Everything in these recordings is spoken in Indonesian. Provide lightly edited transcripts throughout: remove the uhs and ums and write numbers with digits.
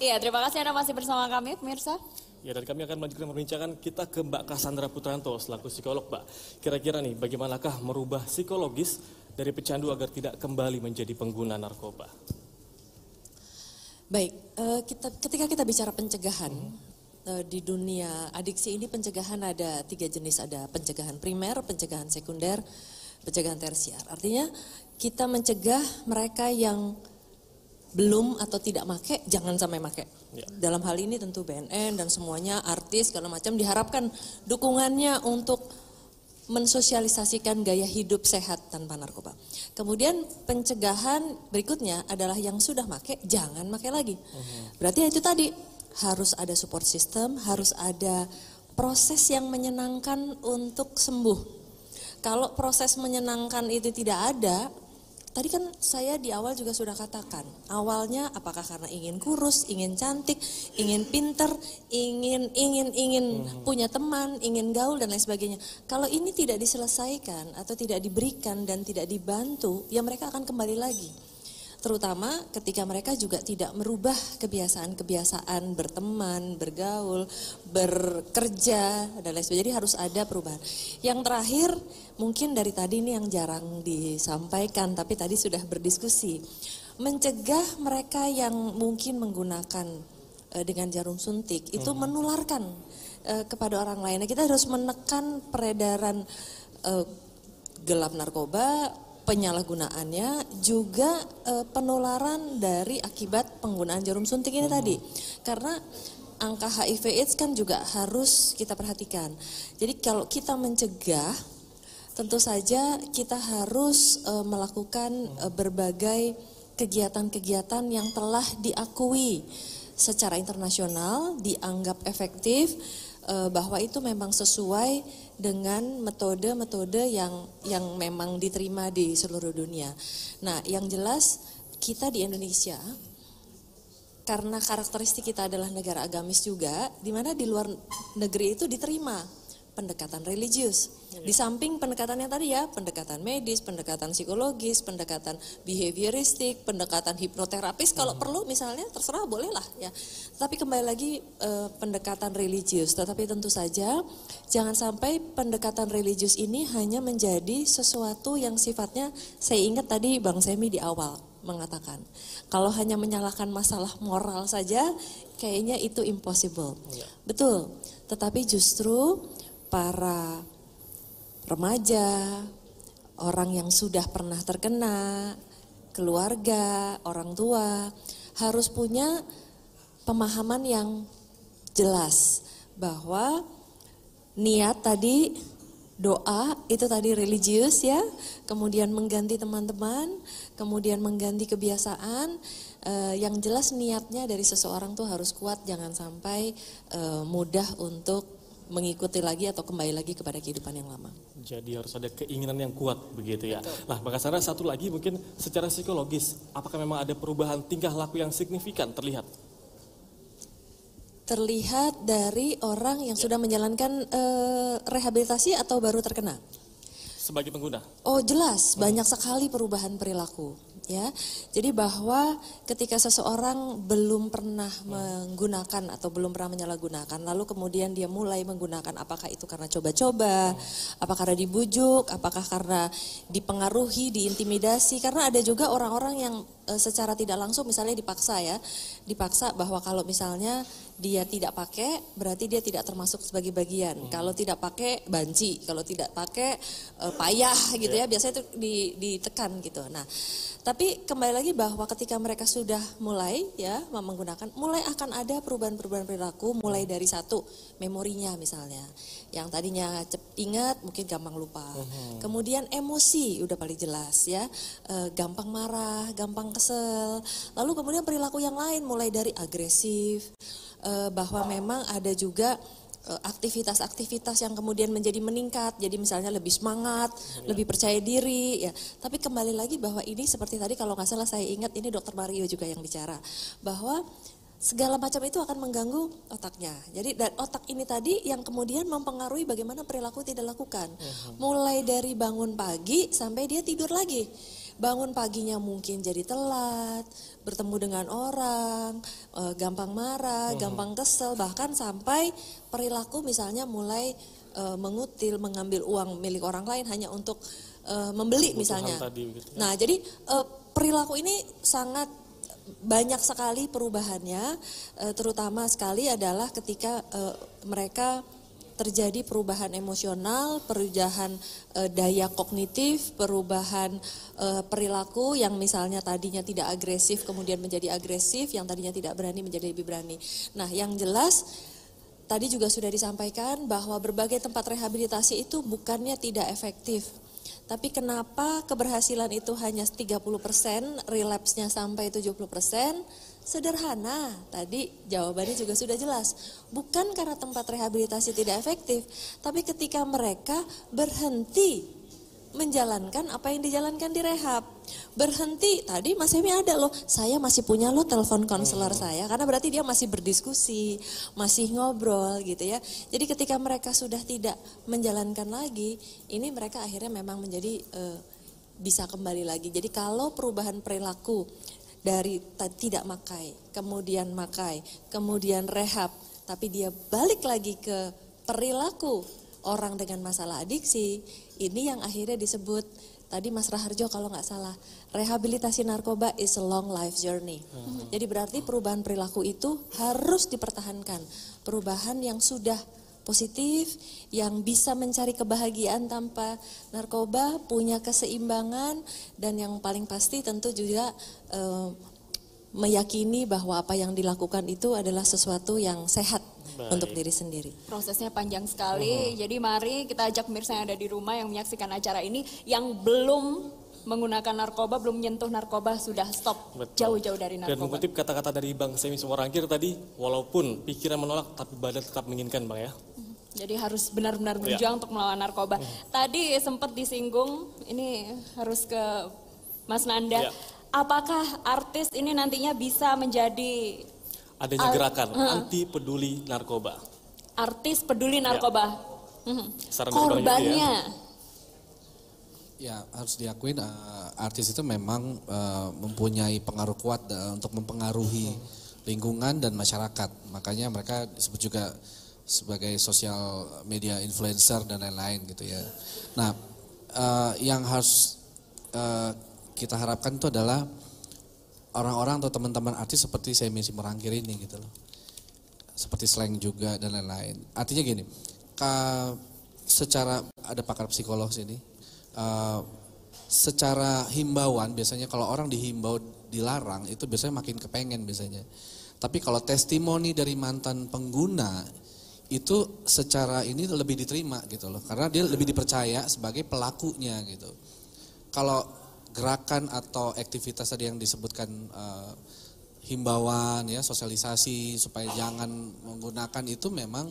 Iya, terima kasih Anda masih bersama kami, pemirsa. Ya, dan kami akan melanjutkan perbincangan kita ke Mbak Cassandra Putranto selaku psikolog, Mbak. Kira-kira nih, bagaimanakah merubah psikologis dari pecandu agar tidak kembali menjadi pengguna narkoba? Baik, ketika kita bicara pencegahan, di dunia adiksi ini pencegahan ada 3 jenis, ada pencegahan primer, pencegahan sekunder, pencegahan tersier. Artinya kita mencegah mereka yang belum atau tidak make, jangan sampai make. Ya. Dalam hal ini tentu BNN dan semuanya, artis segala macam diharapkan dukungannya untuk mensosialisasikan gaya hidup sehat tanpa narkoba. Kemudian pencegahan berikutnya adalah yang sudah make, jangan make lagi. Berarti itu tadi harus ada support system, harus ada proses yang menyenangkan untuk sembuh. Kalau proses menyenangkan itu tidak ada, tadi kan saya di awal juga sudah katakan, awalnya apakah karena ingin kurus, ingin cantik, ingin pinter, ingin punya teman, ingin gaul dan lain sebagainya. Kalau ini tidak diselesaikan atau tidak diberikan dan tidak dibantu, ya mereka akan kembali lagi. Terutama ketika mereka juga tidak merubah kebiasaan-kebiasaan berteman, bergaul, bekerja, dan lain sebagainya. Jadi harus ada perubahan. Yang terakhir mungkin dari tadi ini yang jarang disampaikan, tapi tadi sudah berdiskusi. Mencegah mereka yang mungkin menggunakan dengan jarum suntik, itu menularkan kepada orang lain. Nah, kita harus menekan peredaran gelap narkoba, penyalahgunaannya, juga penularan dari akibat penggunaan jarum suntik ini tadi. Karena angka HIV/AIDS kan juga harus kita perhatikan. Jadi kalau kita mencegah, tentu saja kita harus melakukan berbagai kegiatan-kegiatan yang telah diakui secara internasional, dianggap efektif, bahwa itu memang sesuai dengan metode-metode yang memang diterima di seluruh dunia. Nah, yang jelas kita di Indonesia, karena karakteristik kita adalah negara agamis juga, di mana di luar negeri itu diterima pendekatan religius. Di samping pendekatan yang tadi ya, pendekatan medis, pendekatan psikologis, pendekatan behavioristik, pendekatan hipnoterapis, kalau perlu misalnya terserah bolehlah ya. Tapi kembali lagi pendekatan religius, tetapi tentu saja jangan sampai pendekatan religius ini hanya menjadi sesuatu yang sifatnya, saya ingat tadi Bang Semi di awal mengatakan, kalau hanya menyalahkan masalah moral saja kayaknya itu impossible. Ya. Betul, tetapi justru para remaja, orang yang sudah pernah terkena, keluarga, orang tua harus punya pemahaman yang jelas bahwa niat tadi, doa itu tadi religius ya, kemudian mengganti teman-teman, kemudian mengganti kebiasaan, yang jelas niatnya dari seseorang tuh harus kuat, jangan sampai mudah untuk mengikuti lagi atau kembali lagi kepada kehidupan yang lama. Jadi harus ada keinginan yang kuat begitu ya. Betul. Nah, Mbak Cassandra, satu lagi mungkin secara psikologis, apakah memang ada perubahan tingkah laku yang signifikan terlihat? Terlihat dari orang yang sudah menjalankan rehabilitasi atau baru terkena? Sebagai pengguna? Oh jelas, banyak sekali perubahan perilaku. Ya, jadi bahwa ketika seseorang belum pernah menggunakan atau belum pernah menyalahgunakan, lalu kemudian dia mulai menggunakan, apakah itu karena coba-coba, apakah karena dibujuk, apakah karena dipengaruhi, diintimidasi, karena ada juga orang-orang yang secara tidak langsung misalnya dipaksa bahwa kalau misalnya dia tidak pakai berarti dia tidak termasuk sebagai bagian, kalau tidak pakai banci, kalau tidak pakai payah gitu ya, biasanya itu ditekan gitu. Nah, tapi kembali lagi bahwa ketika mereka sudah mulai ya menggunakan, mulai akan ada perubahan-perubahan perilaku, mulai dari satu, memorinya misalnya. Yang tadinya ingat mungkin gampang lupa. Kemudian emosi udah paling jelas ya, gampang marah, gampang kesel. Lalu kemudian perilaku yang lain mulai dari agresif, bahwa memang ada juga aktivitas-aktivitas yang kemudian menjadi meningkat, jadi misalnya lebih semangat, lebih percaya diri ya. Tapi kembali lagi bahwa ini seperti tadi kalau nggak salah saya ingat ini Dr. Mario juga yang bicara bahwa segala macam itu akan mengganggu otaknya. Jadi dan otak ini tadi yang kemudian mempengaruhi bagaimana perilaku tidak dilakukan. Mulai dari bangun pagi sampai dia tidur lagi. bangun paginya mungkin jadi telat, bertemu dengan orang, gampang marah, gampang kesel, bahkan sampai perilaku misalnya mulai mengutil, mengambil uang milik orang lain hanya untuk membeli misalnya. Tadi, gitu ya. Nah, jadi perilaku ini sangat banyak sekali perubahannya, terutama sekali adalah ketika mereka terjadi perubahan emosional, perubahan daya kognitif, perubahan perilaku yang misalnya tadinya tidak agresif kemudian menjadi agresif, yang tadinya tidak berani menjadi lebih berani. Nah, yang jelas tadi juga sudah disampaikan bahwa berbagai tempat rehabilitasi itu bukannya tidak efektif. Tapi kenapa keberhasilan itu hanya 30%, relapse-nya sampai 70%? Sederhana, tadi jawabannya juga sudah jelas. Bukan karena tempat rehabilitasi tidak efektif, tapi ketika mereka berhenti menjalankan apa yang dijalankan di rehab. Berhenti, tadi Mas Hemi ada loh, saya masih punya loh telepon konselor saya, karena berarti dia masih berdiskusi, masih ngobrol gitu ya. Jadi ketika mereka sudah tidak menjalankan lagi, ini mereka akhirnya memang menjadi bisa kembali lagi. Jadi kalau perubahan perilaku dari tidak makai, kemudian rehab, tapi dia balik lagi ke perilaku orang dengan masalah adiksi, ini yang akhirnya disebut tadi Mas Raharjo kalau nggak salah, rehabilitasi narkoba is a long life journey. Jadi berarti perubahan perilaku itu harus dipertahankan, perubahan yang sudah positif, yang bisa mencari kebahagiaan tanpa narkoba, punya keseimbangan, dan yang paling pasti tentu juga meyakini bahwa apa yang dilakukan itu adalah sesuatu yang sehat. Baik. Untuk diri sendiri. Prosesnya panjang sekali, jadi mari kita ajak pemirsa yang ada di rumah yang menyaksikan acara ini, yang belum menggunakan narkoba, belum menyentuh narkoba, sudah stop. Betul. Jauh-jauh dari narkoba. Dan mengutip kata-kata dari Bang Semi Sumorangkir tadi, walaupun pikiran menolak tapi badan tetap menginginkan, Bang ya. Jadi harus benar-benar berjuang untuk melawan narkoba. Tadi sempat disinggung, ini harus ke Mas Nanda. Apakah artis ini nantinya bisa menjadi adanya gerakan anti peduli narkoba? Artis peduli narkoba. Korbannya. Ya harus diakuin artis itu memang mempunyai pengaruh kuat untuk mempengaruhi lingkungan dan masyarakat. Makanya mereka disebut juga sebagai sosial media influencer dan lain-lain gitu ya. Nah yang harus kita harapkan itu adalah orang-orang atau teman-teman artis seperti Semi Sumorangkir ini gitu loh. Seperti Slang juga dan lain-lain. Artinya gini, secara ada pakar psikolog sini, secara himbauan biasanya kalau orang dihimbau dilarang itu biasanya makin kepengen biasanya. Tapi kalau testimoni dari mantan pengguna itu secara ini lebih diterima gitu loh. Karena dia lebih dipercaya sebagai pelakunya gitu. Kalau gerakan atau aktivitas tadi yang disebutkan himbauan ya, sosialisasi supaya jangan menggunakan itu memang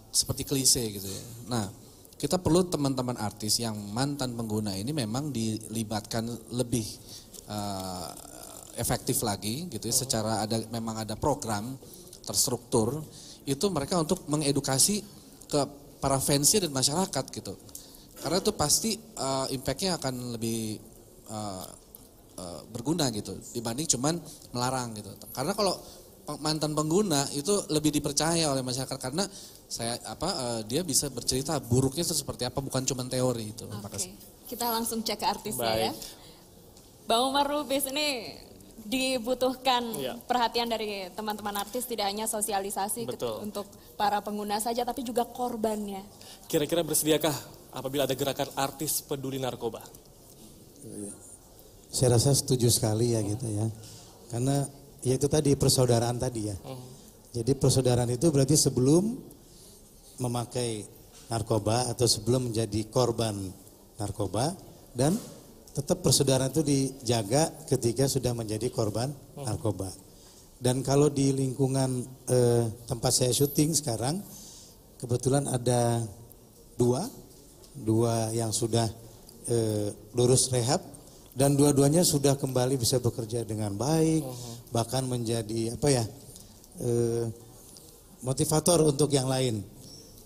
seperti klise gitu ya. Nah, kita perlu teman-teman artis yang mantan pengguna ini memang dilibatkan lebih efektif lagi gitu ya, secara memang ada program terstruktur itu mereka untuk mengedukasi ke para fansnya dan masyarakat gitu. Karena itu pasti impact-nya akan lebih berguna gitu dibanding cuman melarang gitu. Karena kalau mantan pengguna itu lebih dipercaya oleh masyarakat karena dia bisa bercerita buruknya itu seperti apa, bukan cuman teori itu. Okay. Kita langsung cek ke artisnya. Baik. Ya. Bang Umar Lubis ini dibutuhkan perhatian dari teman-teman artis, tidak hanya sosialisasi untuk para pengguna saja tapi juga korbannya. Kira-kira bersediakah apabila ada gerakan artis peduli narkoba? Saya rasa setuju sekali ya gitu ya. Karena ya itu tadi persaudaraan tadi ya. Jadi persaudaraan itu berarti sebelum memakai narkoba atau sebelum menjadi korban narkoba, dan tetap persaudaraan itu dijaga ketika sudah menjadi korban narkoba. Dan kalau di lingkungan tempat saya syuting sekarang, kebetulan ada dua yang sudah lulus rehab, dan dua-duanya sudah kembali bisa bekerja dengan baik, bahkan menjadi motivator untuk yang lain.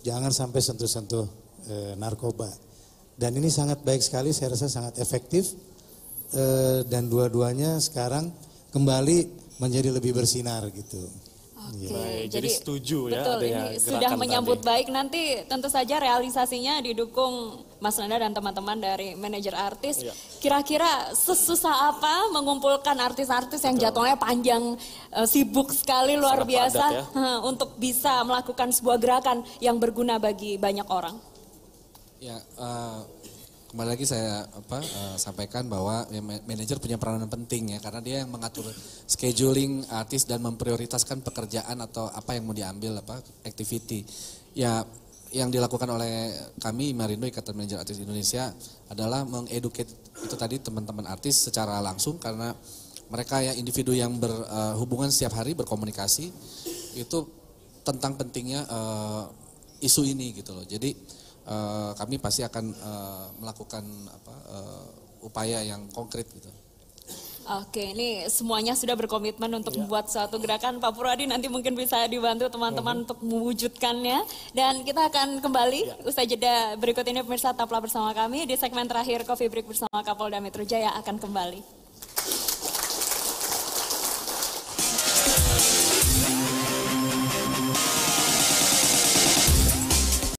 Jangan sampai sentuh-sentuh narkoba. Dan ini sangat baik sekali, saya rasa sangat efektif. Dan dua-duanya sekarang kembali menjadi lebih bersinar gitu. Oke, baik, jadi setuju ya betul, adanya ini sudah menyambut tadi. baik. Nanti tentu saja realisasinya didukung Mas Nanda dan teman-teman dari manajer artis. Ya. Kira-kira sesusah apa mengumpulkan artis-artis yang jadwalnya panjang, sibuk sekali, luar Sangat biasa, padat ya. untuk bisa melakukan sebuah gerakan yang berguna bagi banyak orang. Ya, kembali lagi saya sampaikan bahwa manajer punya peranan penting ya, karena dia yang mengatur scheduling artis dan memprioritaskan pekerjaan atau apa yang mau diambil, activity. Ya, yang dilakukan oleh kami Marindo Ikatan Manajer Artis Indonesia adalah mengeducate itu tadi teman-teman artis secara langsung, karena mereka ya individu yang berhubungan setiap hari berkomunikasi itu tentang pentingnya isu ini gitu loh. Jadi kami pasti akan melakukan upaya yang konkret gitu. Oke, ini semuanya sudah berkomitmen untuk membuat suatu gerakan. Pak Purwadi nanti mungkin bisa dibantu teman-teman untuk mewujudkannya. Dan kita akan kembali usai jeda berikut ini, pemirsa, tetaplah bersama kami di segmen terakhir Coffee Break bersama Kapolda Metro Jaya akan kembali.